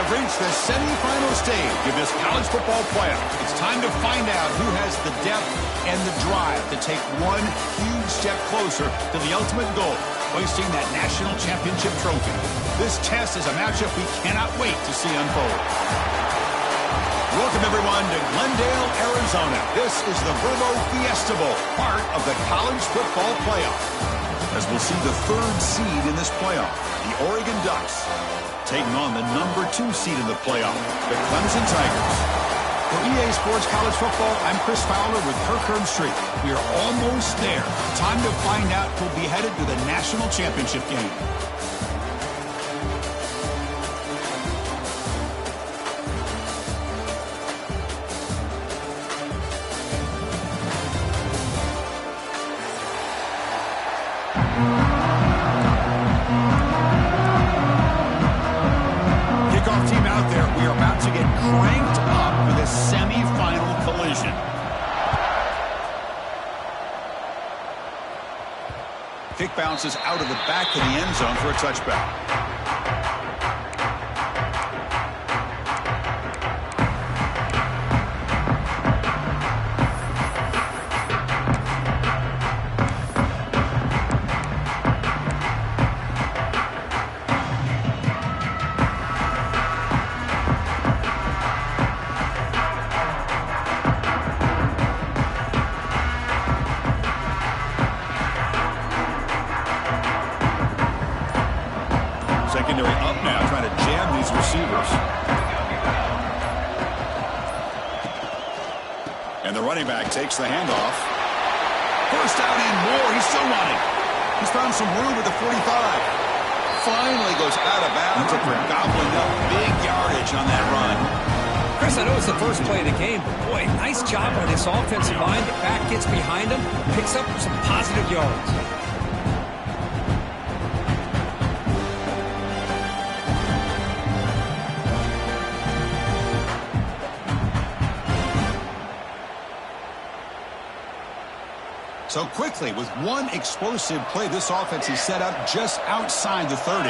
have reached the semifinal stage of this college football playoff. It's time to find out who has the depth and the drive to take one huge step closer to the ultimate goal, hoisting that national championship trophy. This test is a matchup we cannot wait to see unfold. Welcome, everyone, to Glendale, Arizona. This is the Verbo Fiesta Bowl, part of the college football playoff. As we'll see the third seed in this playoff, the Oregon Ducks, taking on the number 2 seed in the playoff, the Clemson Tigers. For EA Sports College Football, I'm Chris Fowler with Kirk Herbstreit. We are almost there. Time to find out who'll be headed to the national championship game. to get cranked up for this semifinal collision. Kick bounces out of the back of the end zone for a touchback. Secondary up now, trying to jam these receivers. And the running back takes the handoff. First down and more. He's still running. He's found some room at the 45. Finally goes out of bounds after gobbling up big yardage on that run. Chris, I know it's the first play of the game, but boy, nice job on this offensive line. The back gets behind him, picks up some positive yards. So quickly, with one explosive play, this offense is set up just outside the 30.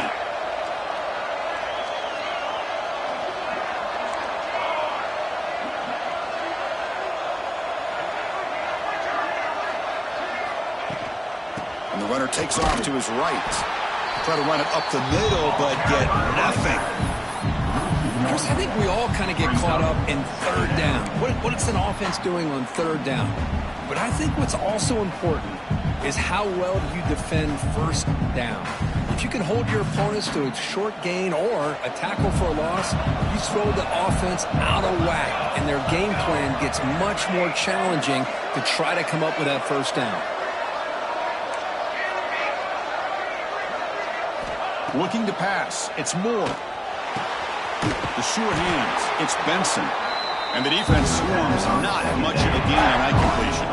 And the runner takes off to his right. Try to run it up the middle, but get nothing. Chris, I think we all kind of get caught up in third down. What is an offense doing on third down? But I think what's also important is how well do you defend first down. If you can hold your opponents to a short gain or a tackle for a loss, you throw the offense out of whack, and their game plan gets much more challenging to try to come up with that first down. Looking to pass. It's Moore. The sure hands. It's Benson. And the defense swarms not much of a gain on that completion.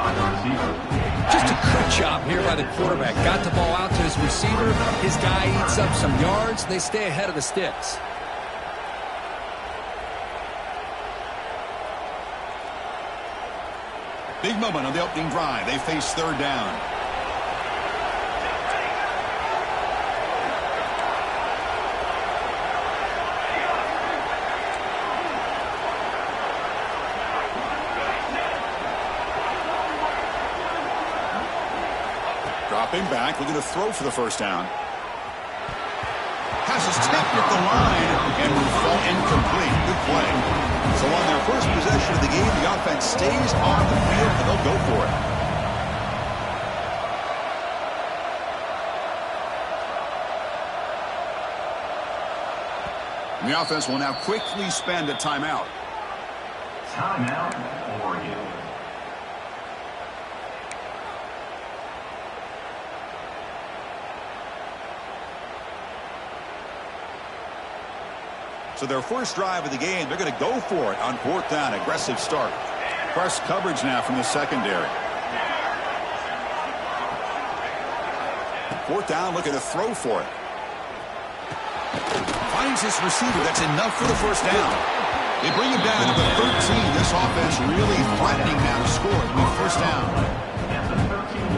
Just a cut job here by the quarterback. Got the ball out to his receiver. His guy eats up some yards. They stay ahead of the sticks. Big moment on the opening drive. They face third down. Dropping back, looking to throw for the first down. Pass is tipped at the line and will fall incomplete. Good play. So on their first possession of the game, the offense stays on the field and they'll go for it. And the offense will now quickly spend a timeout. Timeout, Oregon. So their first drive of the game, they're going to go for it on fourth down. Aggressive start. Press coverage now from the secondary. Fourth down, looking to throw for it. Finds his receiver. That's enough for the first down. They bring him down to the 13. This offense really threatening now to score with first down.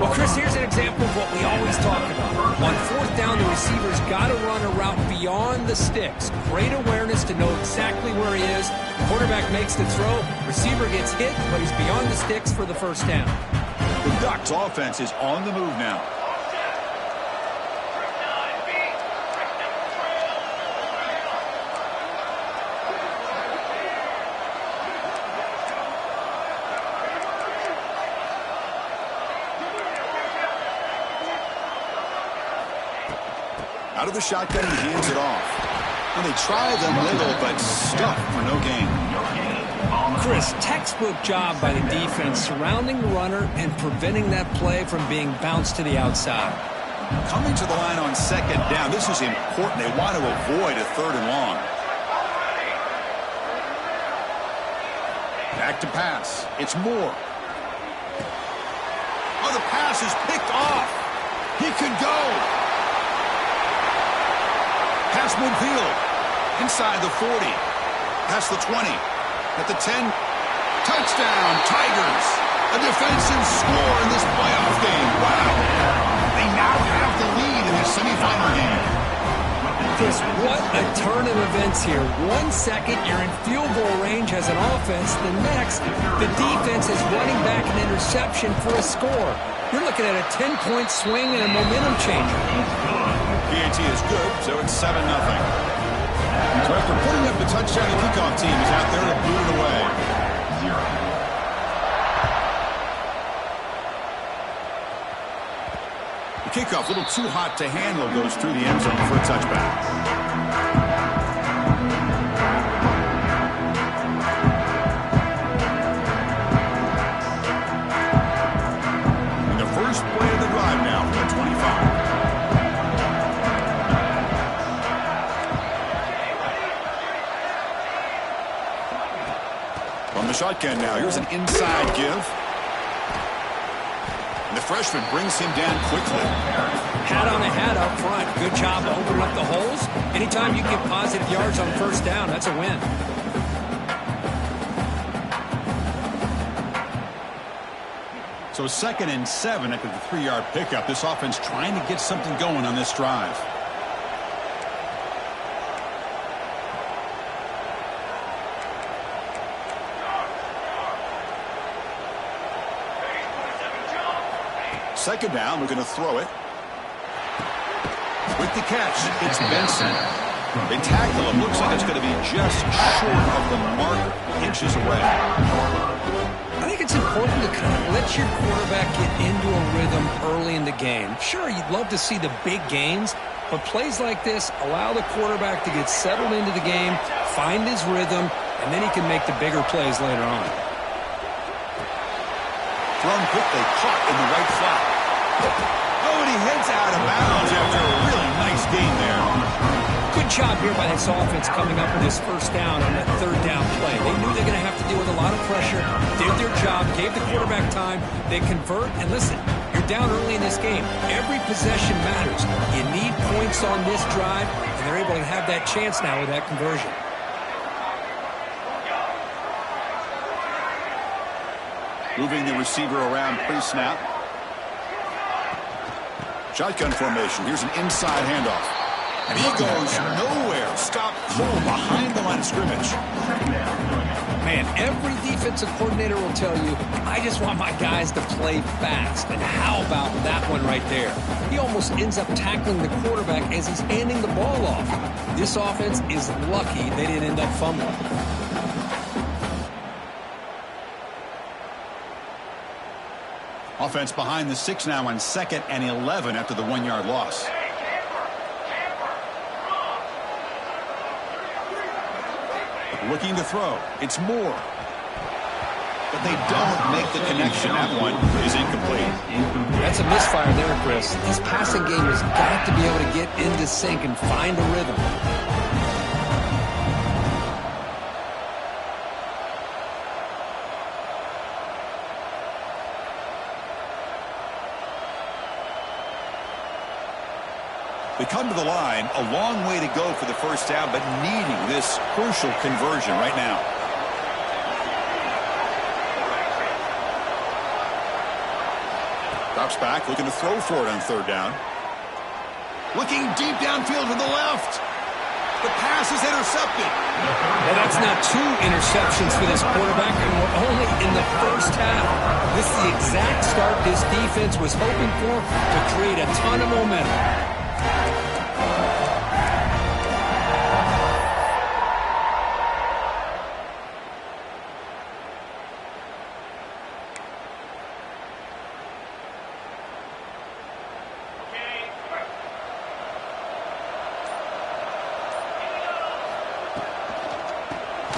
Well, Chris, here's an example of what we always talk about. On fourth down, the receiver's got to run a route beyond the sticks. Great awareness to know exactly where he is. Quarterback makes the throw. Receiver gets hit, but he's beyond the sticks for the first down. The Ducks offense is on the move now. Out of the shotgun, he hands it off. And they try the middle, but stuck for no gain. Chris, textbook job by the defense surrounding the runner and preventing that play from being bounced to the outside. Coming to the line on second down. This is important. They want to avoid a third and long. Back to pass. It's Moore. Oh, the pass is picked off. He could go. Pass midfield. Inside the 40. Past the 20. At the 10. Touchdown, Tigers. A defensive score in this playoff game. Wow. They now have the lead in this semifinal game. Just what a turn of events here. 1 second, you're in field goal range as an offense. The next, the defense is running back an interception for a score. You're looking at a 10-point swing and a momentum changer. PAT is good, so it's 7-0. So after putting up the touchdown, the kickoff team is out there to boot it away. 0. The kickoff, a little too hot to handle, goes through the end zone for a touchback. And the first play of the drive now from the 25. From the shotgun now, here's an inside give. The freshman brings him down quickly. Hat on a hat up front. Good job opening up the holes. Anytime you get positive yards on first down, that's a win. So 2nd and 7 after the 3-yard pickup. This offense trying to get something going on this drive. Second down, we're going to throw it. With the catch, it's Benson. They tackle him. Looks like it's going to be just short of the mark, inches away. I think it's important to kind of let your quarterback get into a rhythm early in the game. Sure, you'd love to see the big gains, but plays like this allow the quarterback to get settled into the game, find his rhythm, and then he can make the bigger plays later on. Thrown quickly, caught in the right flat. Oh, and he heads out of bounds after a really nice gain there. Good job here by this offense coming up with this first down on that third down play. They knew they're going to have to deal with a lot of pressure, did their job, gave the quarterback time, they convert, and listen, you're down early in this game. Every possession matters. You need points on this drive, and they're able to have that chance now with that conversion. Moving the receiver around pre-snap. Shotgun formation. Here's an inside handoff. And he goes nowhere. Stop cold behind the line of scrimmage. Man, every defensive coordinator will tell you, I just want my guys to play fast. And how about that one right there? He almost ends up tackling the quarterback as he's handing the ball off. This offense is lucky they didn't end up fumbling. Offense behind the 6 now on 2nd and 11 after the 1-yard loss. Looking to throw. It's Moore. But they don't make the connection. That one is incomplete. That's a misfire there, Chris. This passing game has got to be able to get into sync and find a rhythm. They come to the line, a long way to go for the first down, but needing this crucial conversion right now. Drops back, looking to throw for it on 3rd down. Looking deep downfield to the left. The pass is intercepted. Well, that's not 2 interceptions for this quarterback, and we're only in the first half. This is the exact start this defense was hoping for to create a ton of momentum.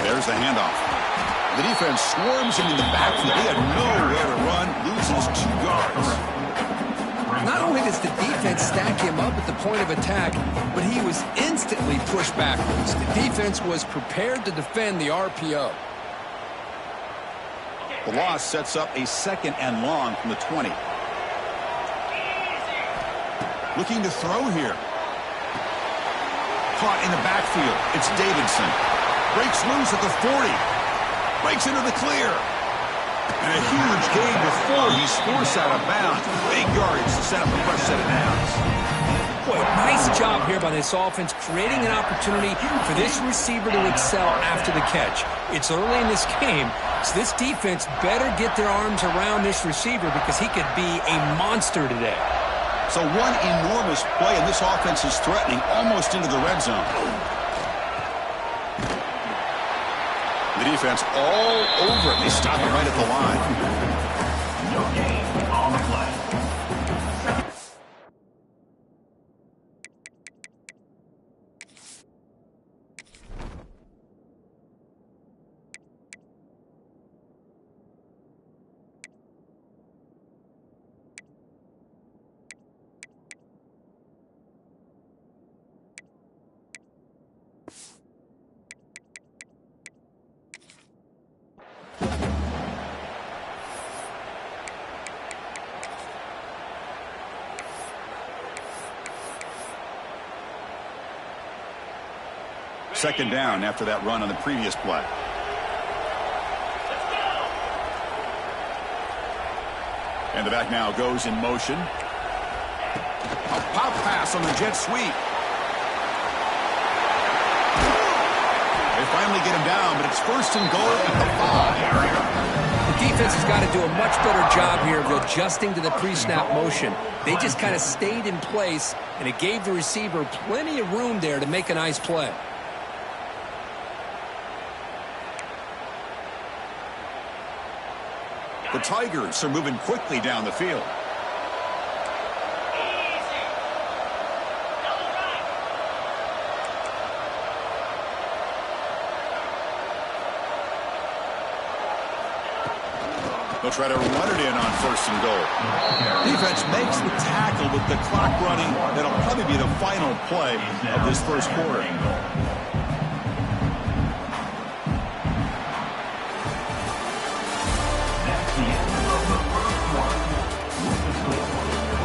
There's the handoff. The defense swarms him in the backfield. He had nowhere to run, loses 2 yards. Not only does the defense stack him up at the point of attack, but he was instantly pushed backwards. The defense was prepared to defend the RPO. The loss sets up a 2nd and long from the 20. Looking to throw here. Caught in the backfield. It's Davidson. Breaks loose at the 40. Breaks into the clear. And a huge gain before he's forced out of bounds. Big yardage to set up a fresh set of downs. Boy, nice job here by this offense, creating an opportunity for this receiver to excel after the catch. It's early in this game, so this defense better get their arms around this receiver because he could be a monster today. So one enormous play, and this offense is threatening almost into the red zone. The defense all over it. They stop it right at the line. No gain on the play. Second down after that run on the previous play. And the back now goes in motion. A pop pass on the jet sweep. They finally get him down, but it's first and goal at the 5. The defense has got to do a much better job here of adjusting to the pre-snap motion. They just kind of stayed in place, and it gave the receiver plenty of room there to make a nice play. The Tigers are moving quickly down the field. They'll try to run it in on first and goal. Defense makes the tackle with the clock running. That'll probably be the final play of this first quarter.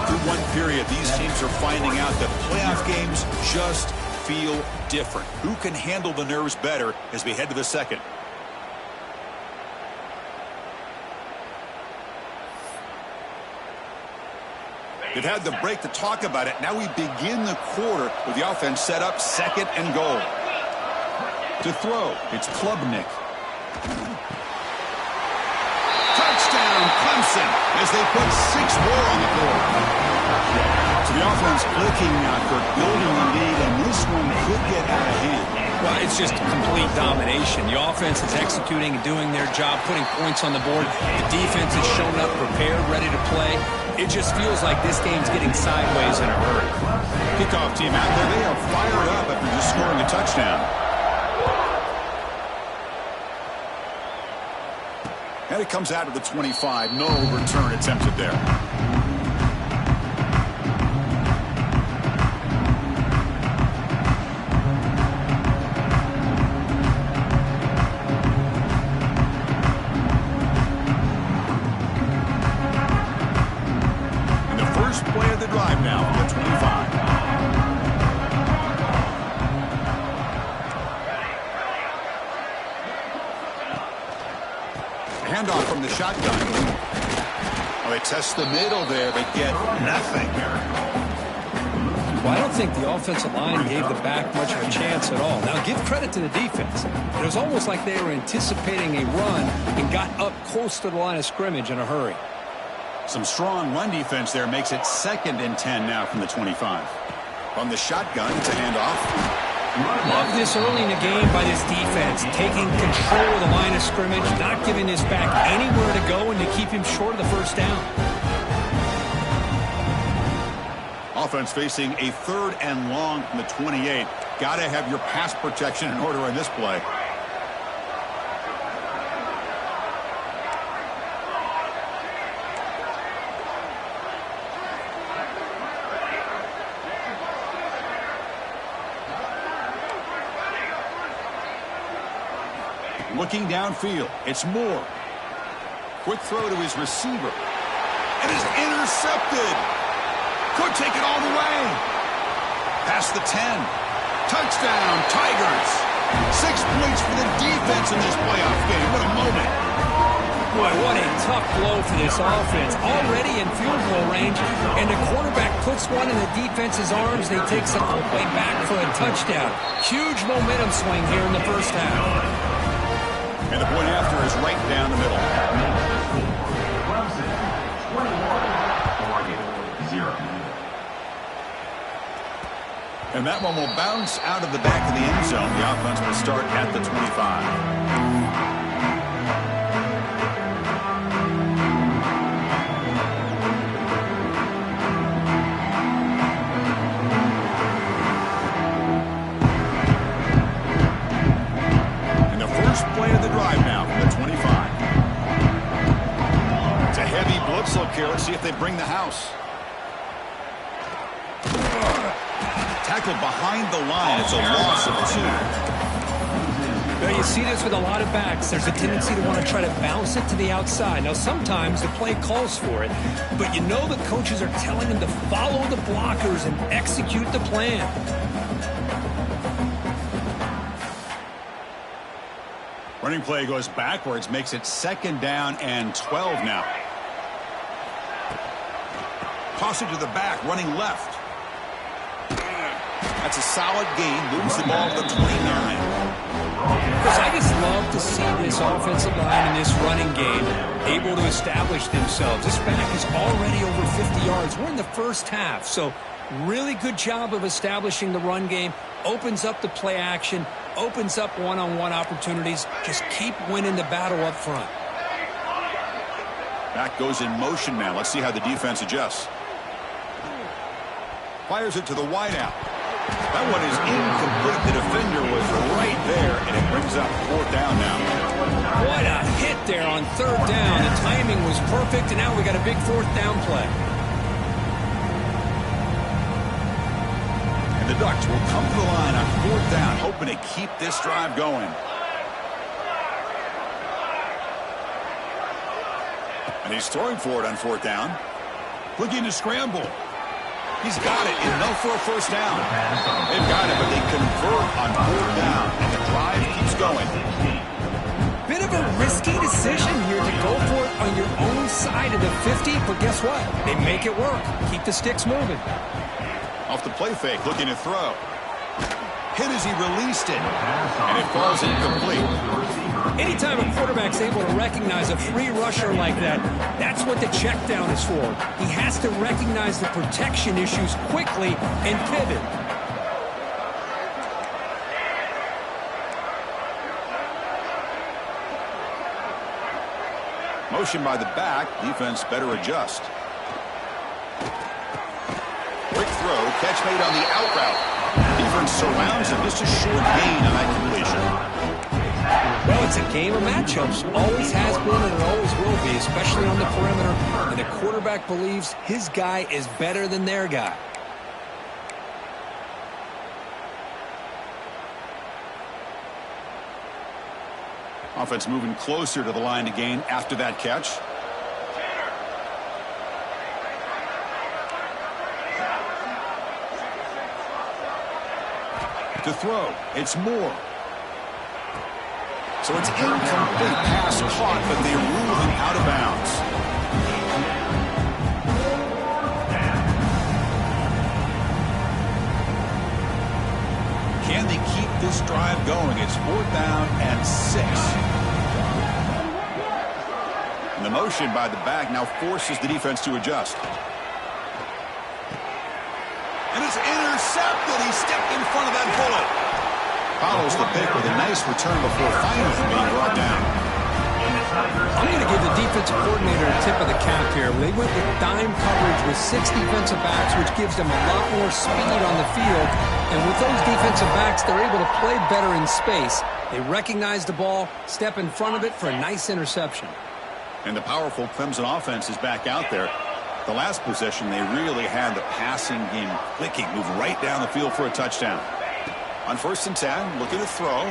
Through one period, these teams are finding out that playoff games just feel different. Who can handle the nerves better as we head to the second? They've had the break to talk about it. Now we begin the quarter with the offense set up second and goal. To throw, it's Klubnik. Touchdown, Clemson, as they put 6 more on the board. So the offense clicking after building the lead, and this one could get out of hand. Well, it's just complete domination. The offense is executing and doing their job, putting points on the board. The defense has shown up, prepared, ready to play. It just feels like this game's getting sideways in a hurry. Kickoff team out there, they are fired up after just scoring a touchdown. And it comes out of the 25. No return attempted there. And the first play of the drive now from the 25. Handoff from the shotgun. Well, they test the middle there, but get nothing. Well, I don't think the offensive line gave the back much of a chance at all. Now, give credit to the defense. It was almost like they were anticipating a run and got up close to the line of scrimmage in a hurry. Some strong run defense there makes it 2nd and 10 now from the 25. From the shotgun to handoff. Love this early in the game by this defense, taking control of the line of scrimmage, not giving this back anywhere to go, and to keep him short of the first down. Offense facing a 3rd and long from the 28. Got to have your pass protection in order on this play. Looking downfield, it's Moore. Quick throw to his receiver. It is intercepted. Could take it all the way. Past the 10. Touchdown, Tigers. 6 points for the defense in this playoff game. What a moment. Boy, what a tough blow for this offense. Already in field goal range, and the quarterback puts one in the defense's arms. They take it all the way back for a touchdown. Huge momentum swing here in the first half. And the point after is right down the middle. Clemson, 21, Oregon, 0. And that one will bounce out of the back of the end zone. The offense will start at the 25. Play of the drive now from the 25. It's a heavy blitz look here. Let's see if they bring the house. Tackled behind the line. It's a loss of 2. Well, you see this with a lot of backs. There's a tendency to want to try to bounce it to the outside. Now, sometimes the play calls for it, but you know the coaches are telling them to follow the blockers and execute the plan. Running play goes backwards, makes it 2nd down and 12 now. Toss it to the back, running left. That's a solid gain, moves the ball to the 29. Because I just love to see this offensive line in this running game able to establish themselves. This back is already over 50 yards. We're in the first half, so really good job of establishing the run game. Opens up the play action, opens up one-on-one opportunities. Just keep winning the battle up front. Back goes in motion now. Let's see how the defense adjusts. Fires it to the wideout. That one is incomplete. The defender was right there, and it brings up 4th down now. What a hit there on 3rd down. The timing was perfect, and now we got a big 4th down play. And the Ducks will come to the line on 4th down, hoping to keep this drive going. And he's throwing for it on 4th down. Looking to scramble. He's got it, enough for a 1st down. They've got it, but they convert on 4th down, and the drive keeps going. Bit of a risky decision here to go for it on your own side of the 50, but guess what? They make it work. Keep the sticks moving. Off the play fake, looking to throw. Hit as he released it, and it falls incomplete. Anytime a quarterback's able to recognize a free rusher like that, that's what the check down is for. He has to recognize the protection issues quickly and pivot. Motion by the back, defense better adjust. Quick throw, catch made on the out route. Defense surrounds him, just a short gain on that completion. Well, it's a game of matchups. Always has been and it always will be, especially on the perimeter. And the quarterback believes his guy is better than their guy. Offense moving closer to the line to gain after that catch. To throw, it's Moore. So it's incomplete pass caught, but they rule him out of bounds. Can they keep this drive going? It's 4th down and 6. And the motion by the back now forces the defense to adjust. And it's intercepted. He stepped in front of that bullet. Follows the pick with a nice return before finally being brought down. I'm going to give the defensive coordinator a tip of the cap here. They went with dime coverage with 6 defensive backs, which gives them a lot more speed on the field. And with those defensive backs, they're able to play better in space. They recognize the ball, step in front of it for a nice interception. And the powerful Clemson offense is back out there. The last possession, they really had the passing game clicking, move right down the field for a touchdown. On 1st and 10, looking to throw.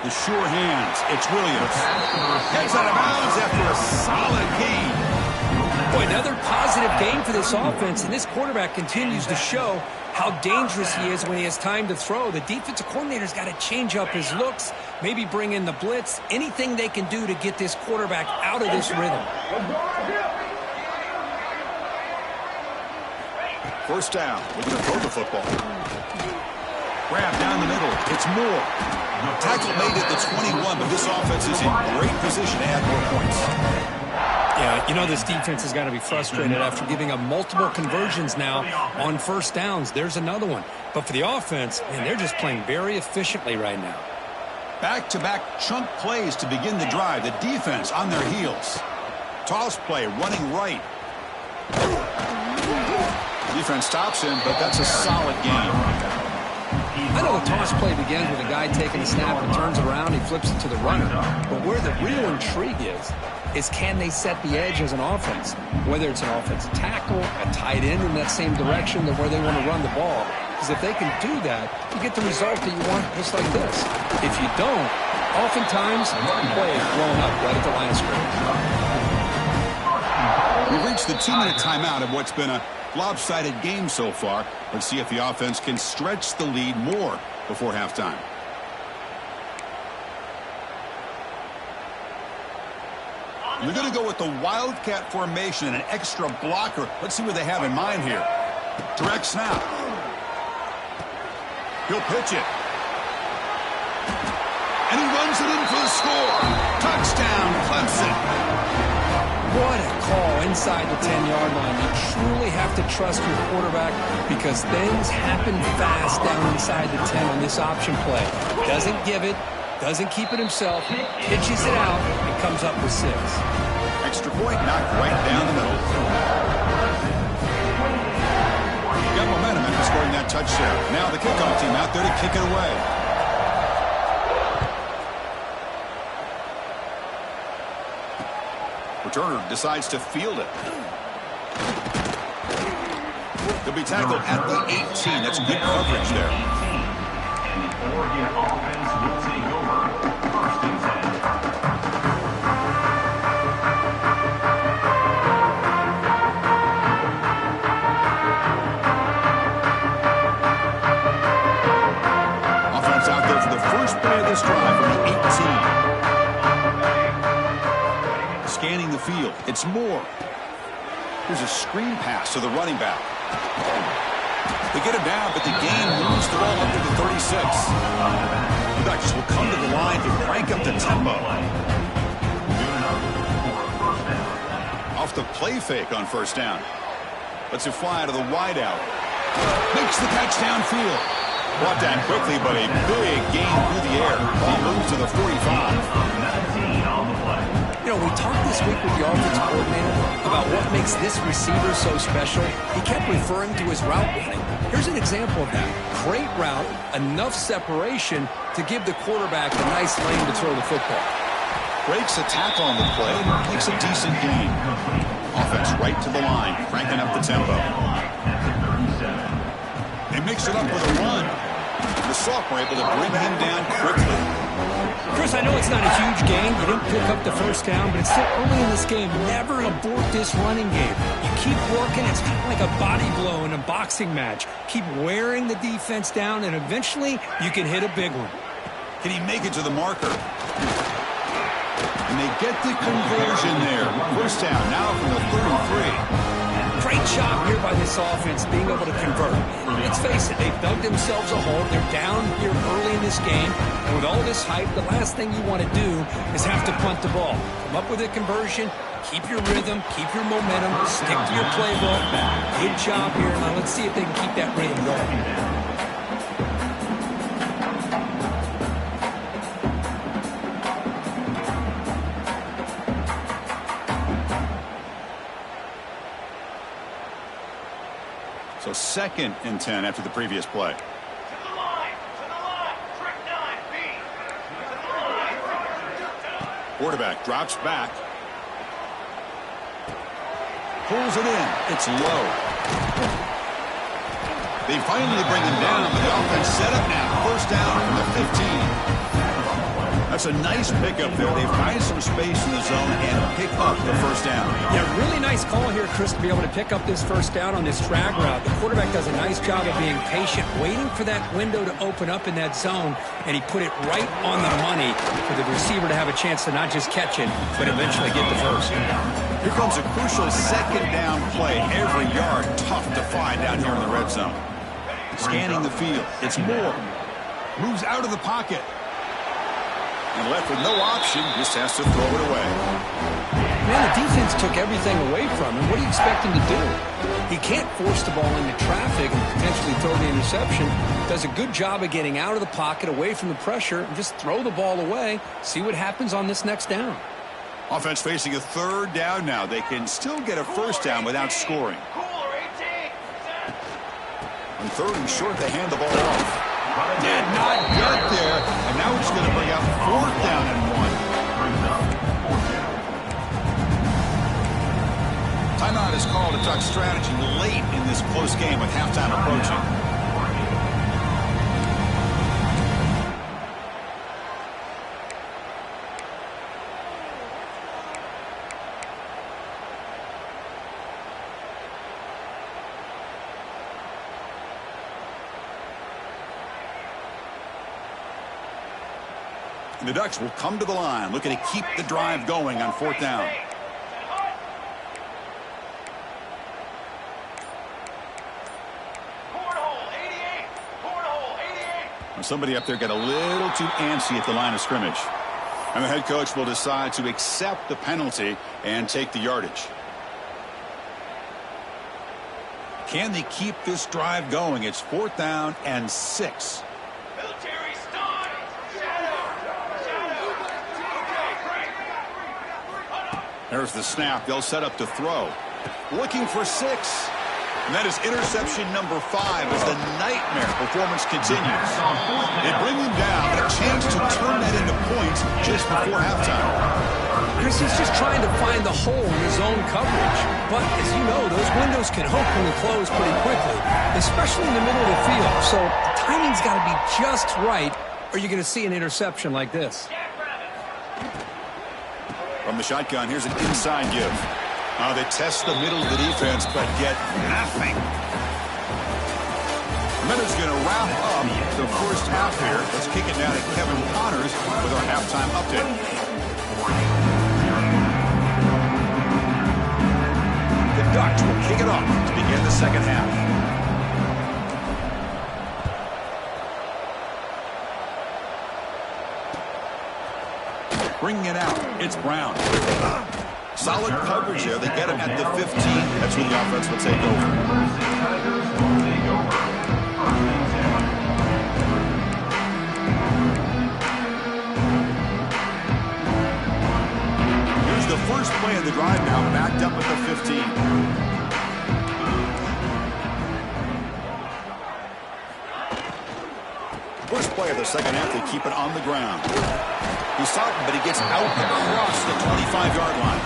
The sure hands. It's Williams. Heads out of bounds after a solid gain. Boy, another positive game for this offense, and this quarterback continues to show how dangerous he is when he has time to throw. The defensive coordinator's got to change up his looks, maybe bring in the blitz, anything they can do to get this quarterback out of this rhythm. First down. Looking to throw the football. Grab down the middle. It's Moore. Tackle made at the 21, but this offense is in great position to add more points. Yeah, you know this defense has got to be frustrated after giving up multiple conversions now on first downs. There's another one. But for the offense, man, they're just playing very efficiently right now. Back-to-back chunk plays to begin the drive. The defense on their heels. Toss play running right. Defense stops him, but that's a solid game. I know the toss play begins with a guy taking a snap and turns around, he flips it to the runner. But where the real intrigue is can they set the edge as an offense? Whether it's an offensive tackle, a tight end in that same direction than where they want to run the ball. Because if they can do that, you get the result that you want just like this. If you don't, oftentimes the play is blown up right at the line of scrimmage. We've reached the 2-minute timeout of what's been a lopsided game so far. Let's see if the offense can stretch the lead more before halftime. They're going to go with the Wildcat formation and an extra blocker. Let's see what they have in mind here. Direct snap. He'll pitch it. And he runs it in for the score. Touchdown, Clemson. What a call inside the 10-yard line. You truly have to trust your quarterback because things happen fast down inside the 10 on this option play. Doesn't give it, doesn't keep it himself, pitches it out, and comes up with 6. Extra point knocked right down the middle. Got momentum after scoring that touchdown. Now the kickoff team out there to kick it away. Returner decides to field it. He'll be tackled at the 18. That's good coverage there. And the Oregon offense will take over. First and 10. Offense out there for the first play of this drive from the 18. Scanning the field. It's Moore. Here's a screen pass to the running back. They get him down, but the game moves the ball up to the 36. The Ducks will come to the line to crank up the tempo. Off the play fake on first down. Lets it fly to the wideout. Makes the catch downfield. Brought down quickly, but a big gain through the air. Ball moves to the 45. You know, we talked this week with the offensive coordinator about what makes this receiver so special. He kept referring to his route running. Here's an example of that. Great route, enough separation to give the quarterback a nice lane to throw the football. Breaks a tackle on the play, makes a decent gain. Offense right to the line, cranking up the tempo. They mix it up with a run. The sophomore able to bring him down quickly. Chris, I know it's not a huge gain. You didn't pick up the first down, but it's still early in this game. Never abort this running game. You keep working. It's kind of like a body blow in a boxing match. Keep wearing the defense down, and eventually you can hit a big one. Can he make it to the marker? And they get the conversion there. First down now from the 33. Great job here by this offense being able to convert. Let's face it, they've dug themselves a hole. They're down here early in this game. And with all this hype, the last thing you want to do is have to punt the ball. Come up with a conversion, keep your rhythm, keep your momentum, stick to your playbook. Good job here. Now let's see if they can keep that rhythm going. So 2nd and 10 after the previous play. To the line, trick 9, B. To the line. Quarterback drops back. Pulls it in. It's low. They finally bring him down, but the offense set up now. First down from the 15. That's a nice pickup there. They find some space in the zone and pick up the first down. Yeah, really nice call here, Chris, to be able to pick up this first down on this drag route. The quarterback does a nice job of being patient, waiting for that window to open up in that zone, and he put it right on the money for the receiver to have a chance to not just catch it, but eventually get the first. Here comes a crucial second down play. Every yard tough to find down here in the red zone. Scanning the field. It's Moore. Moves out of the pocket. And left with no option, just has to throw it away. Man, the defense took everything away from him. What do you expect him to do? He can't force the ball into traffic and potentially throw the interception. Does a good job of getting out of the pocket, away from the pressure, and just throw the ball away. See what happens on this next down. Offense facing a third down now. They can still get a first down without scoring. On third and short, they hand the ball off. Did not get there, and now it's going to bring out fourth down and 1. Timeout is called to talk strategy late in this close game with halftime approaching. The Ducks will come to the line, looking to keep the drive going on fourth down. And somebody up there got a little too antsy at the line of scrimmage. And the head coach will decide to accept the penalty and take the yardage. Can they keep this drive going? It's fourth down and 6. There's the snap. They'll set up to throw. Looking for 6. And that is interception number 5 as the nightmare performance continues. They bring him down, but a chance to turn that into points just before halftime. Chris, he's just trying to find the hole in his own coverage. But as you know, those windows can open and close pretty quickly, especially in the middle of the field. So the timing's got to be just right, or you're going to see an interception like this. From the shotgun, here's an inside give. They test the middle of the defense, but get nothing. And then it's going to wrap up the first half here. Let's kick it down to Kevin Connors with our halftime update. The Ducks will kick it off to begin the second half. Bringing it out, it's Brown. Solid coverage there. They get him at the 15. That's where the offense will take over. Here's the first play of the drive now, backed up at the 15. First play of the second half, they keep it on the ground. He's talking, but he gets out across the 25-yard line.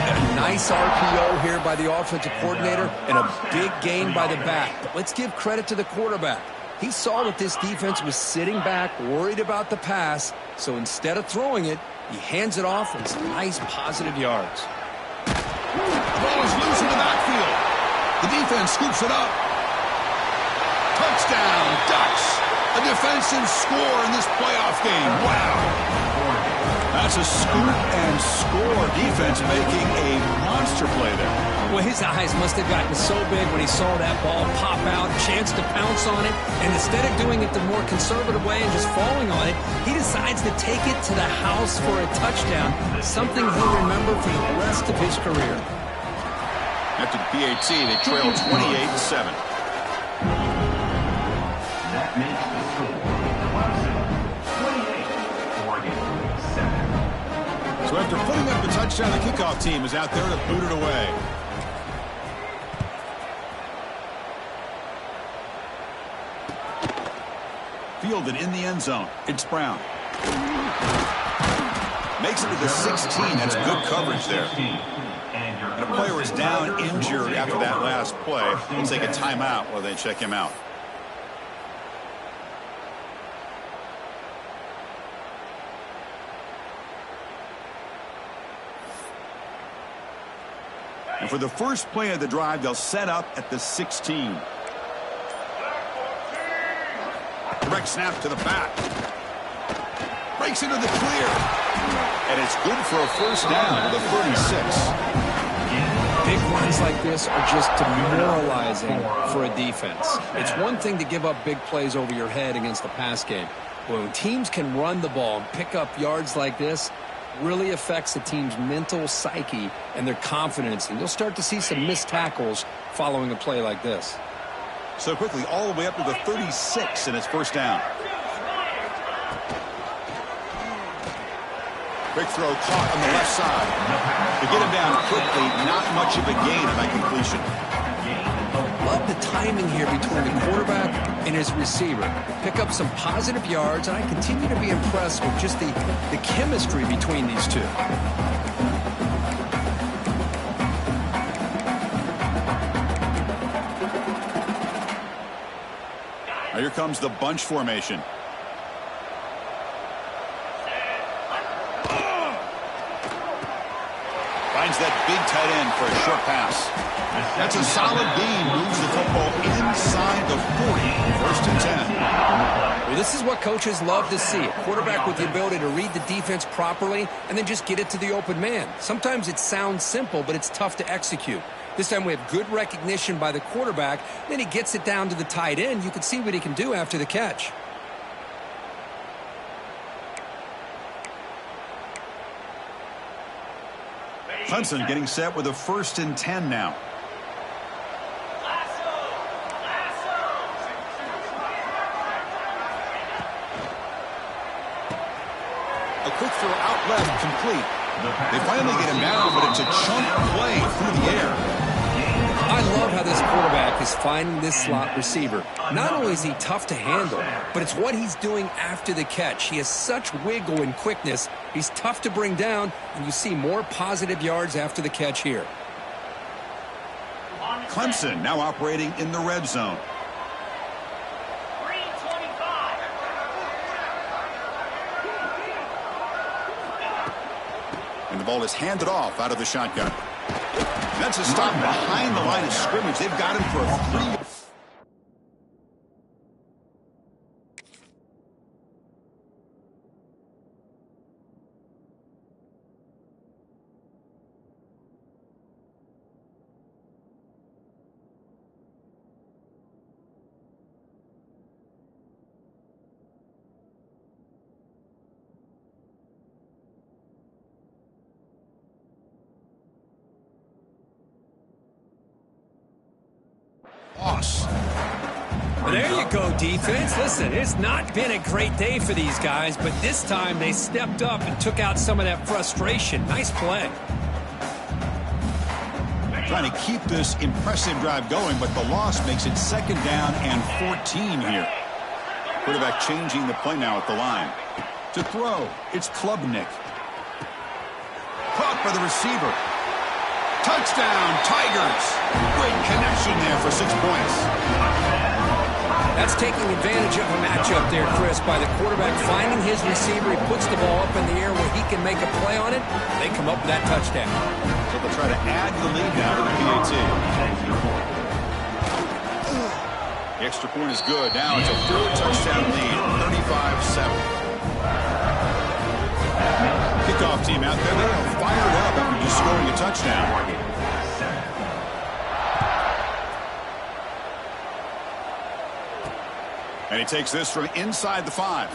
A nice RPO here by the offensive coordinator and a big gain by the back. But let's give credit to the quarterback. He saw that this defense was sitting back, worried about the pass, so instead of throwing it, he hands it off and some nice positive yards. The ball is loose in the backfield. The defense scoops it up. Touchdown, Ducks. A defensive score in this playoff game. Wow. That's a scoop and score defense making a monster play there. Well, his eyes must have gotten so big when he saw that ball pop out, chance to pounce on it, and instead of doing it the more conservative way and just falling on it, he decides to take it to the house for a touchdown, something he'll remember for the rest of his career. After the PAT, they trail 28-7. That makes the score. Clemson 28, Oregon 7. So after putting up the touchdown, the kickoff team is out there to boot it away. Fielded in the end zone. It's Brown. Makes it to the 16. That's good coverage there. And a player is down injured after that last play. We'll take a timeout while they check him out. And for the first play of the drive, they'll set up at the 16. Direct snap to the back. Breaks into the clear. And it's good for a first down to the 36. Big runs like this are just demoralizing for a defense. It's one thing to give up big plays over your head against the pass game. But when teams can run the ball and pick up yards like this, really affects the team's mental psyche and their confidence. And you'll start to see some missed tackles following a play like this. So quickly, all the way up to the 36 and it's first down. Quick throw caught on the left side. To get him down quickly, not much of a gain on that completion. Love the timing here between the quarterback and his receiver. Pick up some positive yards, and I continue to be impressed with just the chemistry between these two. Now here comes the bunch formation. Finds that big tight end for a short pass. That's a solid gain. Moves the football inside the 40. First and 10. Well, this is what coaches love to see. A quarterback with the ability to read the defense properly and then just get it to the open man. Sometimes it sounds simple, but it's tough to execute. This time we have good recognition by the quarterback. Then he gets it down to the tight end. You can see what he can do after the catch. Clemson getting set with a first and 10 now. A quick throw out left, complete. They finally get him down, but it's a chunk play through the air. I love how this quarterback is finding this slot receiver. Not only is he tough to handle, but it's what he's doing after the catch. He has such wiggle and quickness. He's tough to bring down, and you see more positive yards after the catch here. Clemson now operating in the red zone. And the ball is handed off out of the shotgun. That's a stop behind the line of scrimmage. They've got him for a 3. There you go, defense. Listen, it's not been a great day for these guys, but this time they stepped up and took out some of that frustration. Nice play. Trying to keep this impressive drive going, but the loss makes it second down and 14 here. Quarterback changing the play now at the line. To throw, it's Klubnik. Caught by the receiver. Touchdown, Tigers. Great connection there for 6 points. That's taking advantage of a matchup there, Chris, by the quarterback finding his receiver. He puts the ball up in the air where he can make a play on it. They come up with that touchdown. So they'll try to add the lead now to the PAT. The extra point is good. Now it's a 4 touchdown lead, 35-7. Kickoff team out there. They are fired up after just scoring a touchdown. And he takes this from inside the 5.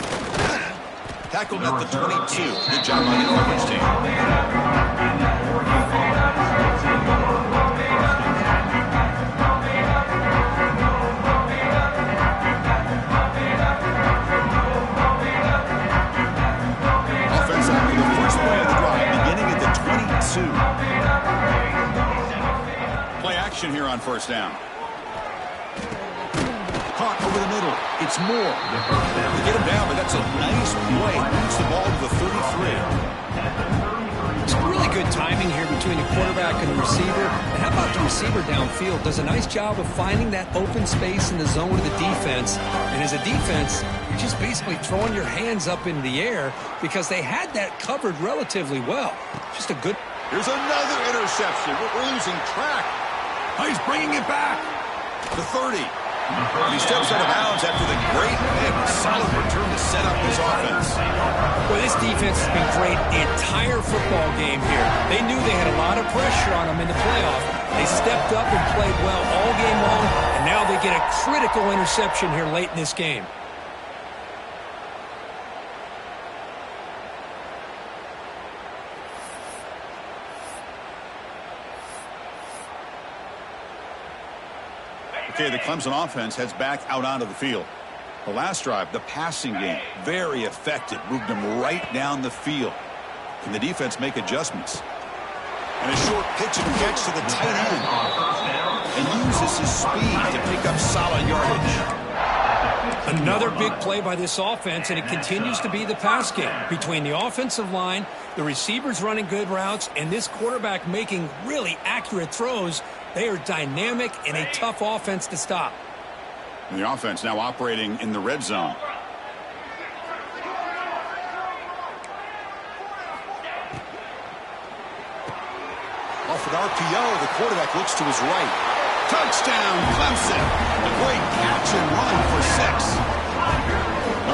Tackled at the 22. Good job by the coverage team. Offense after the first play of the drive, beginning at the 22. Play action here on first down. Caught over the middle. It's Moore. They get him down, but that's a nice play. Moves the ball to the 33. Some really good timing here between the quarterback and the receiver. And how about the receiver downfield? Does a nice job of finding that open space in the zone of the defense. And as a defense, you're just basically throwing your hands up in the air because they had that covered relatively well. Just a good... Here's another interception. We're losing track. Oh, he's bringing it back. The 30. And he steps out of bounds after the great pick. Solid return to set up his offense. Well, this defense has been great the entire football game here. They knew they had a lot of pressure on them in the playoff. They stepped up and played well all game long, and now they get a critical interception here late in this game. Okay, the Clemson offense heads back out onto the field. The last drive, the passing game, very effective. Moved them right down the field. Can the defense make adjustments? And a short pitch and catch to the tight end. And uses his speed to pick up solid yardage. Another big play by this offense, and it continues to be the pass game. Between the offensive line, the receivers running good routes, and this quarterback making really accurate throws, they are dynamic and a tough offense to stop. And the offense now operating in the red zone. Off an RPO, the quarterback looks to his right. Touchdown, Clemson. A great catch and run for 6.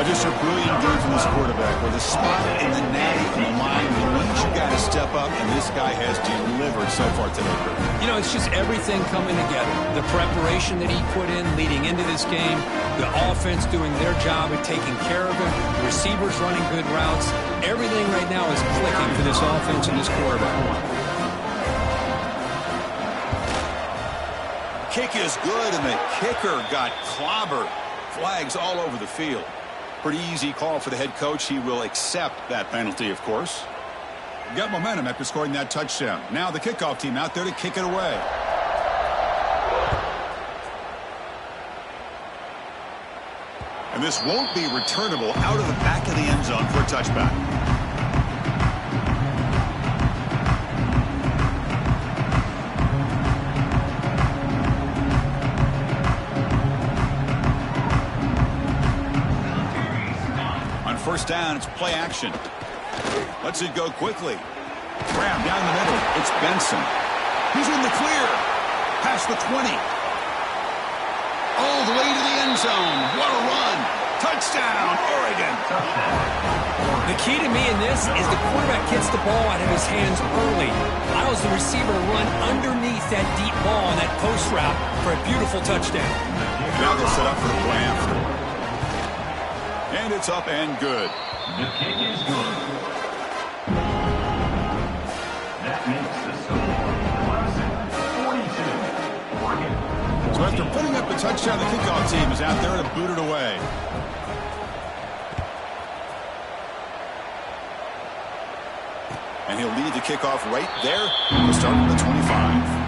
Just a brilliant game from this quarterback. With a spot in the natty in the line, he means you got to step up, and this guy has delivered so far today. You know, it's just everything coming together. The preparation that he put in leading into this game, the offense doing their job at taking care of him, the receivers running good routes. Everything right now is clicking for this offense and this quarterback. Kick is good, and the kicker got clobbered. Flags all over the field. Pretty easy call for the head coach. He will accept that penalty, of course. Got momentum after scoring that touchdown. Now the kickoff team out there to kick it away. And this won't be returnable out of the back of the end zone for a touchback. First down, it's play action. Lets it go quickly. Grab down the middle. It's Benson. He's in the clear. Past the 20. All the way to the end zone. What a run. Touchdown, Oregon. The key to me in this is the quarterback gets the ball out of his hands early. Allows the receiver to run underneath that deep ball on that post route for a beautiful touchdown. Now they'll set up for the play after. And it's up and good. The kick is good. That makes the score Clemson 42. Oregon. So after putting up the touchdown, the kickoff team is out there to boot it away. And he'll lead the kickoff right there. We'll start from the 25.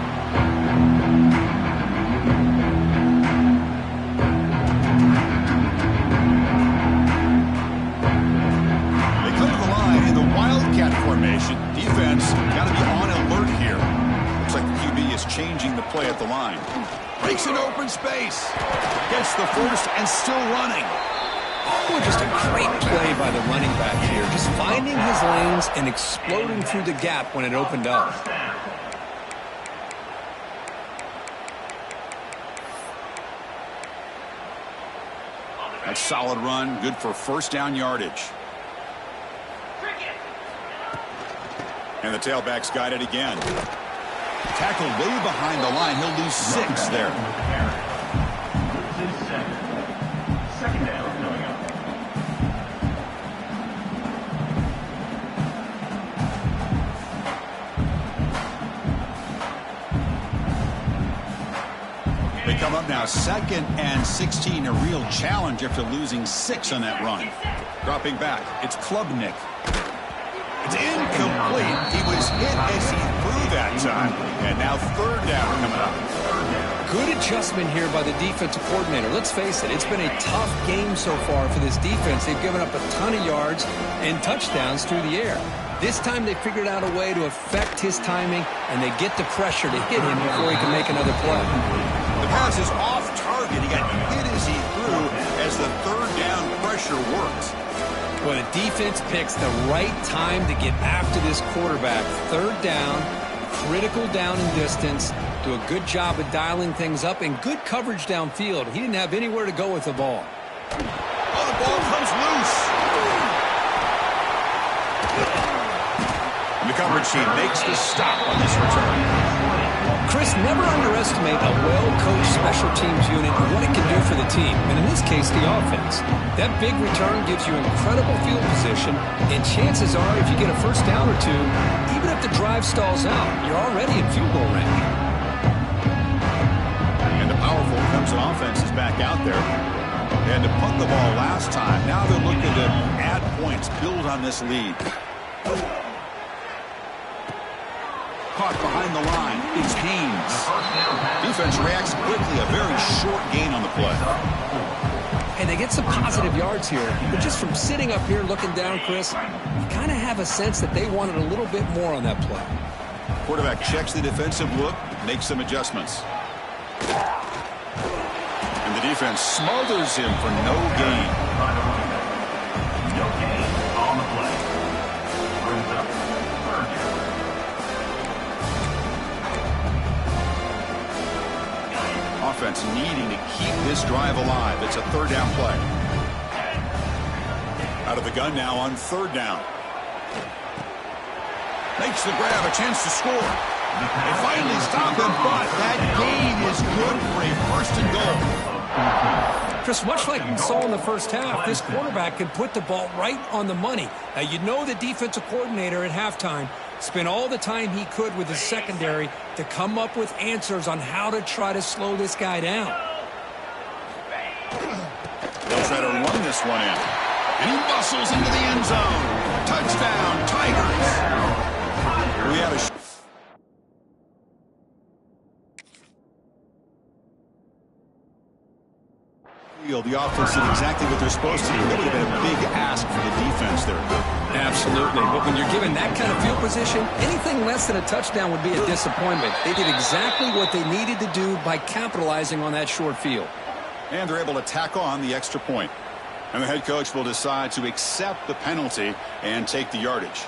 Formation. Defense got to be on alert here. Looks like the QB is changing the play at the line. Breaks an open space. Gets the first and still running. Oh, just a great play by the running back here. Just finding his lanes and exploding through the gap when it opened up. That solid run. Good for first down yardage. And the tailback's got it again. Tackled way behind the line. He'll lose 6 there. Second down coming up. They come up now 2nd and 16. A real challenge after losing 6 on that run. Dropping back. It's Klubnik. It's incomplete. He was hit as he threw that time. And now 3rd down coming up. Good adjustment here by the defensive coordinator. Let's face it, it's been a tough game so far for this defense. They've given up a ton of yards and touchdowns through the air. This time they figured out a way to affect his timing, and they get the pressure to hit him before he can make another play. The pass is off target. He got hit as he threw as the 3rd down pressure worked. Well, the defense picks the right time to get after this quarterback. Third down, critical down and distance. Do a good job of dialing things up and good coverage downfield. He didn't have anywhere to go with the ball. Oh, the ball comes loose. And the coverage team makes the stop on this return. Chris, never underestimate a well-coached special teams unit and what it can do for the team, and in this case, the offense. That big return gives you incredible field position, and chances are if you get a first down or two, even if the drive stalls out, you're already in field goal range. And the powerful Clemson offense is back out there. And to punt the ball last time, now they're looking to add points, build on this lead. Caught behind the line. It's Haynes. Defense reacts quickly. A very short gain on the play. And they get some positive yards here. But just from sitting up here looking down, Chris, you kind of have a sense that they wanted a little bit more on that play. Quarterback checks the defensive look, makes some adjustments. And the defense smothers him for no gain. No gain on the play. Brings up third down. Offense needing to keep this drive alive. It's a third down play. Out of the gun now on third down. Makes the grab, a chance to score. They finally stop him, but that gain is good for a first and goal. Chris, much like we saw in the first half, this quarterback can put the ball right on the money. Now, you know the defensive coordinator at halftime spent all the time he could with his secondary to come up with answers on how to try to slow this guy down. They'll try to run this one in. And he muscles into the end zone. Touchdown, Tigers. We had a the offense did exactly what they're supposed to do. That would have been a big ask for the defense there. Absolutely. But when you're given that kind of field position, anything less than a touchdown would be a disappointment. They did exactly what they needed to do by capitalizing on that short field. And they're able to tack on the extra point. And the head coach will decide to accept the penalty and take the yardage.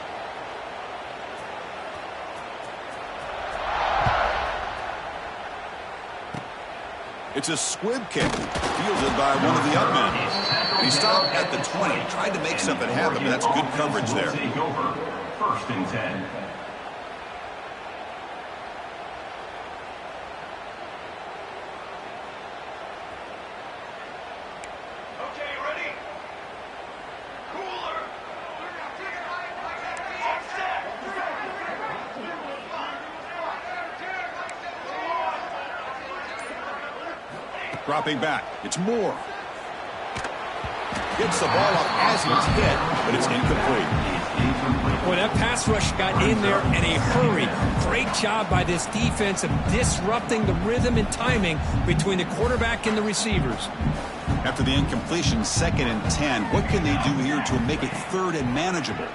It's a squib kick fielded by one of the up men. He stopped at the 20, tried to make something happen, but that's good coverage there. Take over. First and 10. Okay, ready? Cooler. Dropping back. It's Moore. Gets the ball up as he's hit, but it's incomplete. Boy, that pass rush got in there in a hurry. Great job by this defense of disrupting the rhythm and timing between the quarterback and the receivers. After the incompletion, 2nd and 10. What can they do here to make it third and manageable?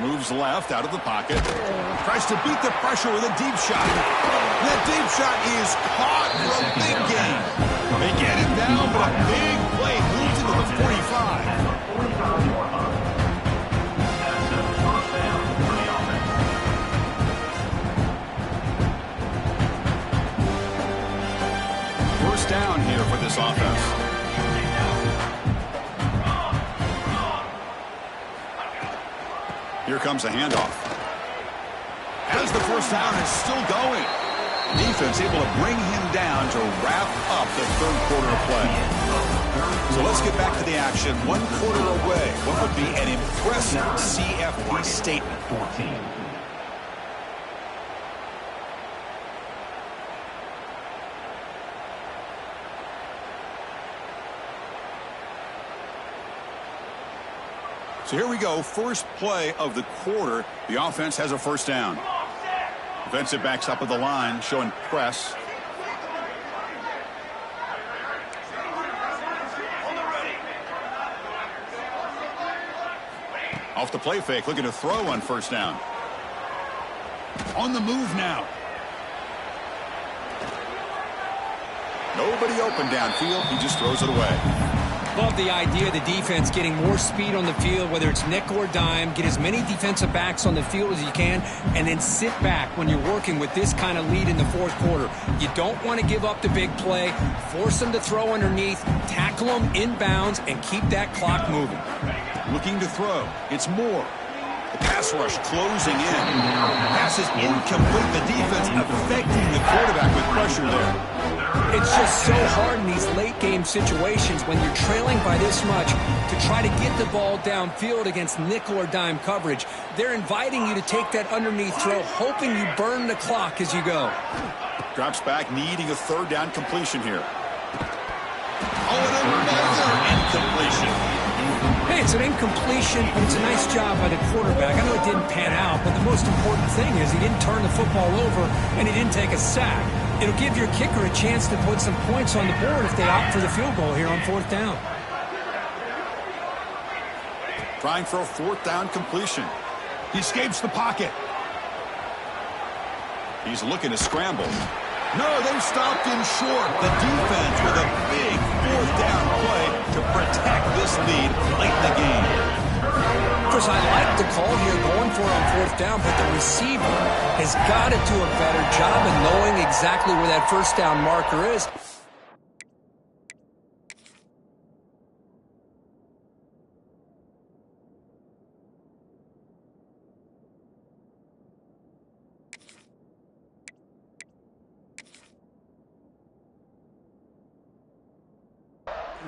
Moves left out of the pocket. Tries to beat the pressure with a deep shot. That deep shot is caught for a big gain. They get him down, but a big play moves into the 45. First down here for this offense. Here comes a handoff. As the first down is still going. Defense able to bring him down to wrap up the third quarter of play. So let's get back to the action. 1 quarter away. What would be an impressive CFP statement? 14. So here we go. First play of the quarter. The offense has a first down. Defensive backs up at the line, showing press. Off the play fake, looking to throw on first down. On the move now. Nobody open downfield. He just throws it away. Love the idea of the defense getting more speed on the field, whether it's nickel or dime. Get as many defensive backs on the field as you can, and then sit back when you're working with this kind of lead in the fourth quarter. You don't want to give up the big play. Force them to throw underneath, tackle them inbounds, and keep that clock moving. Looking to throw. It's Moore. The pass rush closing in. Pass is incomplete. The defense affecting the quarterback with pressure there. It's just so hard in these late-game situations when you're trailing by this much to try to get the ball downfield against nickel or dime coverage. They're inviting you to take that underneath throw, hoping you burn the clock as you go. Drops back, needing a third down completion here. Oh, and another incompletion. Hey, it's an incompletion, but it's a nice job by the quarterback. I know it didn't pan out, but the most important thing is he didn't turn the football over and he didn't take a sack. It'll give your kicker a chance to put some points on the board if they opt for the field goal here on fourth down. Trying for a fourth down completion. He escapes the pocket. He's looking to scramble. No, they stopped him short. The defense with a big fourth down play to protect this lead late in the game. Chris, I like the call here going for it on fourth down, but the receiver has got to do a better job of knowing exactly where that first down marker is.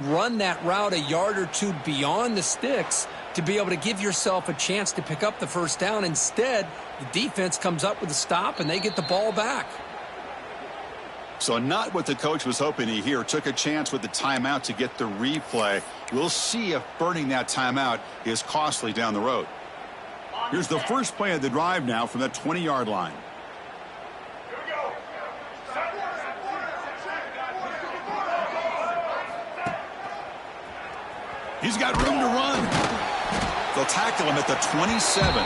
Run that route a yard or two beyond the sticks to be able to give yourself a chance to pick up the first down. Instead, the defense comes up with a stop and they get the ball back. So not what the coach was hoping to hear. Took a chance with the timeout to get the replay. We'll see if burning that timeout is costly down the road. Here's the first play of the drive now from that 20-yard line. He's got room to run. They'll tackle him at the 27.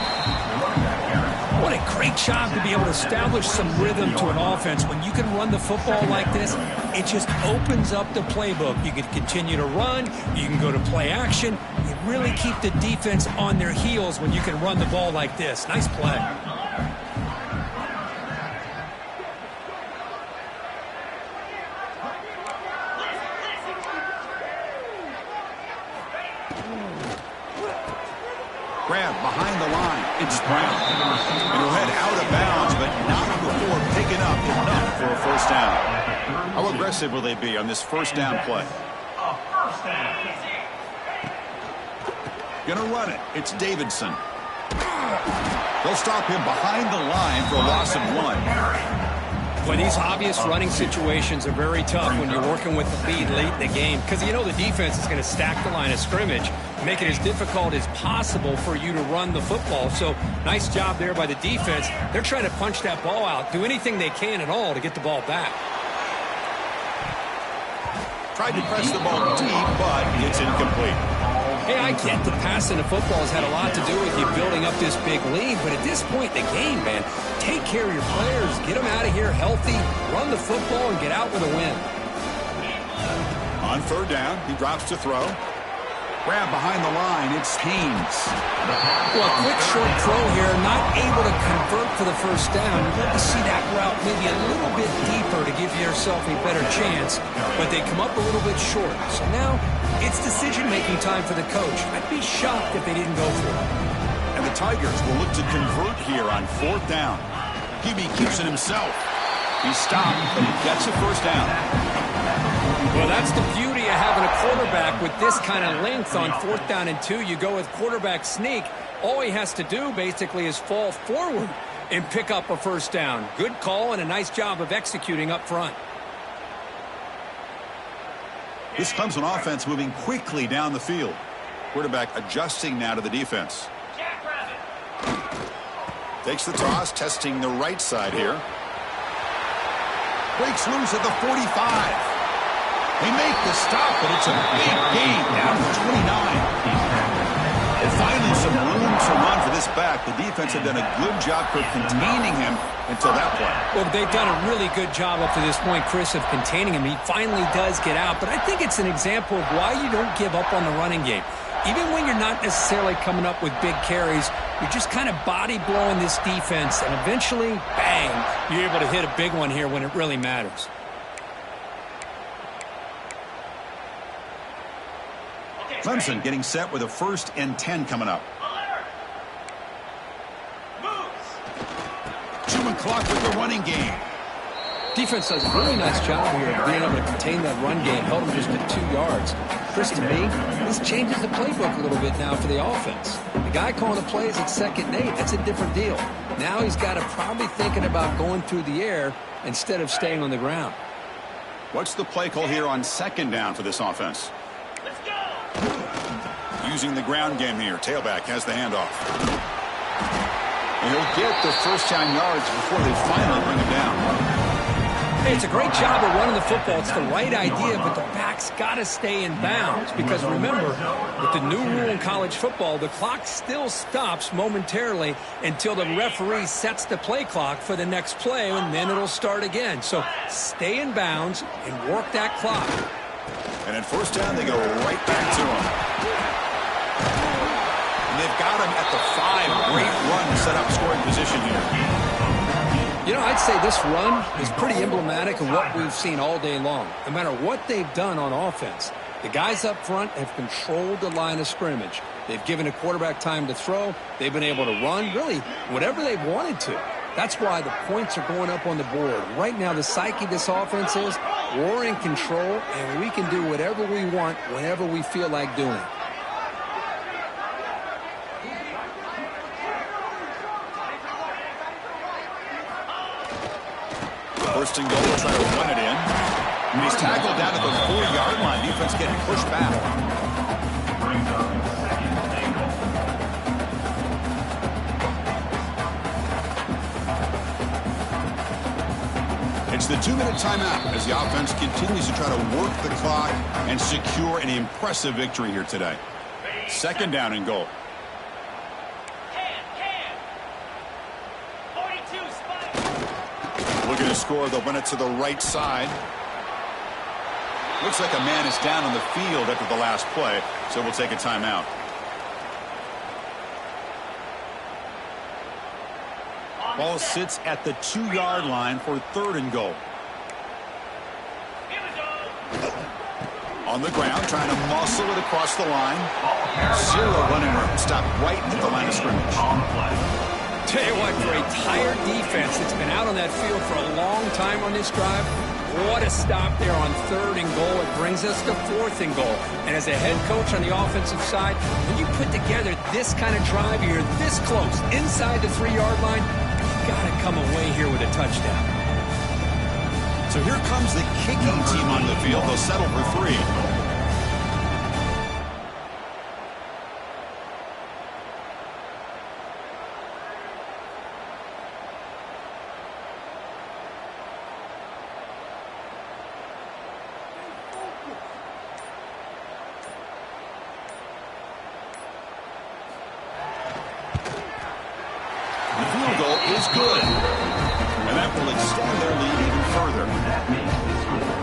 What a great job to be able to establish some rhythm to an offense. When you can run the football like this, it just opens up the playbook. You can continue to run. You can go to play action. You really keep the defense on their heels when you can run the ball like this. Nice play. Grab behind the line. It's Brown. And he'll head out of bounds, but not before picking up enough for a first down. How aggressive will they be on this first down play? Gonna run it. It's Davidson. They'll stop him behind the line for a loss of 1. Well, these obvious running situations are very tough when you're working with the lead late in the game because you know the defense is going to stack the line of scrimmage, make it as difficult as possible for you to run the football. So nice job there by the defense. They're trying to punch that ball out, do anything they can at all to get the ball back. Tried to press the ball deep, but it's incomplete. Hey, I get the passing the football has had a lot to do with you building up this big lead, but at this point in the game, man, take care of your players, get them out of here healthy, run the football, and get out with a win. On third down, he drops to throw. Grab behind the line, it's Haynes. Well, a quick short throw here, not able to convert for the first down. You'd love to see that route maybe a little bit deeper to give yourself a better chance, but they come up a little bit short. So now it's decision-making time for the coach. I'd be shocked if they didn't go for it. And the Tigers will look to convert here on fourth down. QB keeps it himself. He's stopped, but he gets a first down. Well, that's the beauty of having a quarterback with this kind of length on fourth down and 2. You go with quarterback sneak. All he has to do basically is fall forward and pick up a first down. Good call and a nice job of executing up front. This comes an offense moving quickly down the field. Quarterback adjusting now to the defense. Takes the toss, testing the right side here. Breaks loose at the 45. They make the stop, but it's a big gain down to 29. And finally some room to run for this this back, the defense had done a good job for containing him until that point. Well, they've done a really good job up to this point, Chris, of containing him. He finally does get out, but I think it's an example of why you don't give up on the running game. Even when you're not necessarily coming up with big carries, you're just kind of body blowing this defense, and eventually, bang, you're able to hit a big one here when it really matters. Clemson getting set with a 1st and 10 coming up. Chewing clock with the running game. Defense does a really nice job here of being able to contain that run game, held them just at 2 yards. Chris, to me, this changes the playbook a little bit now for the offense. The guy calling the plays at 2nd and 8, that's a different deal. Now he's got to probably thinking about going through the air instead of staying on the ground. What's the play call here on 2nd down for this offense? Let's go. Using the ground game here. Tailback has the handoff. And he'll get the first down yards before they finally bring him down. Hey, it's a great job of running the football. It's the right idea, but the back's got to stay in bounds. Because remember, with the new rule in college football, the clock still stops momentarily until the referee sets the play clock for the next play, and then it'll start again. So stay in bounds and work that clock. And at 1st down, they go right back to him. And they've got him at the 5. Great run to set up scoring position here. You know, I'd say this run is pretty emblematic of what we've seen all day long. No matter what they've done on offense, the guys up front have controlled the line of scrimmage. They've given a quarterback time to throw. They've been able to run, really, whatever they've wanted to. That's why the points are going up on the board. Right now, the psyche of this offense is we're in control, and we can do whatever we want whenever we feel like doing it. 1st and goal, will try to run it in. And he's tackled down at the 4-yard line. Defense getting pushed back. It's the 2-minute timeout as the offense continues to try to work the clock and secure an impressive victory here today. 2nd down and goal. Looking to score, they'll run it to the right side. Looks like a man is down on the field after the last play, so we'll take a timeout. Ball sits at the 2-yard line for 3rd and goal. On the ground, trying to muscle it across the line. 0 running room. Stopped right at the line of scrimmage. Tell you what, for a tired defense that's been out on that field for a long time on this drive, what a stop there on 3rd and goal. It brings us to 4th and goal. And as a head coach on the offensive side, when you put together this kind of drive, you're this close, inside the 3-yard line, you've got to come away here with a touchdown. So here comes the kicking team on the field. They'll settle for 3. Is good. And that will extend their lead even further.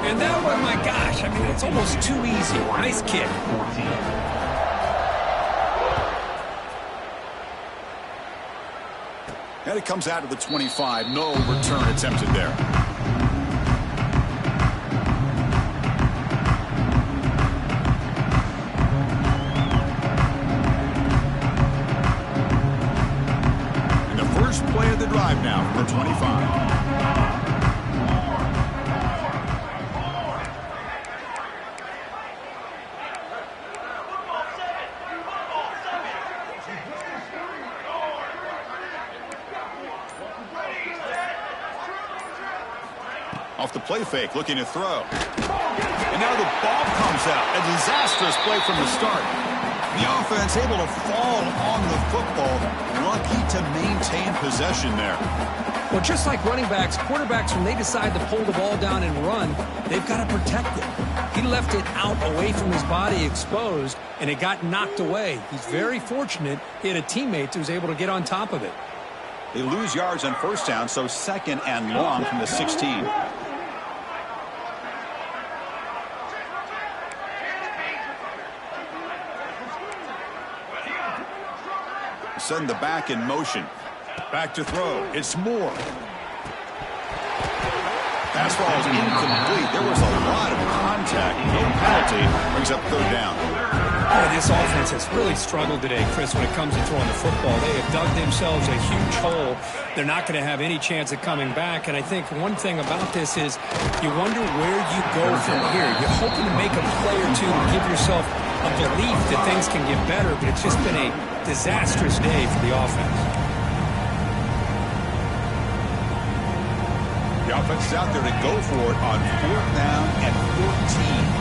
And that one, my gosh, I mean, it's almost too easy. Nice kick. And it comes out to the 25. No return attempted there. Play of the drive now from the 25. Off the play fake, looking to throw. And now the ball comes out. A disastrous play from the start. The offense able to fall on the football. Lucky to maintain possession there. Well, just like running backs, quarterbacks, when they decide to pull the ball down and run, they've got to protect it. He left it out away from his body exposed, and it got knocked away. He's very fortunate he had a teammate who was able to get on top of it. They lose yards on first down, so second and long from the 16. Send the back in motion. Back to throw. It's Moore. Pass ball is incomplete. There was a lot of contact. No penalty. Brings up third down. Boy, this offense has really struggled today, Chris, when it comes to throwing the football. They have dug themselves a huge hole. They're not going to have any chance of coming back. And I think one thing about this is you wonder where you go from here. You're hoping to make a play or two to give yourself a belief that things can get better, but it's just been a disastrous day for the offense. The offense is out there to go for it on fourth down and 14.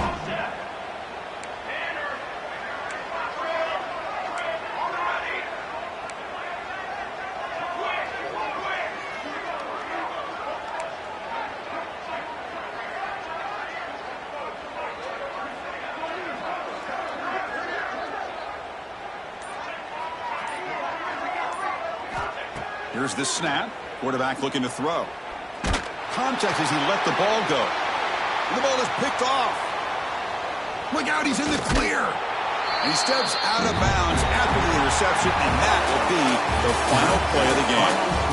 Here's the snap. Quarterback looking to throw. Contact as he let the ball go. And the ball is picked off. Look out, he's in the clear. And he steps out of bounds after the interception, and that will be the final play of the game.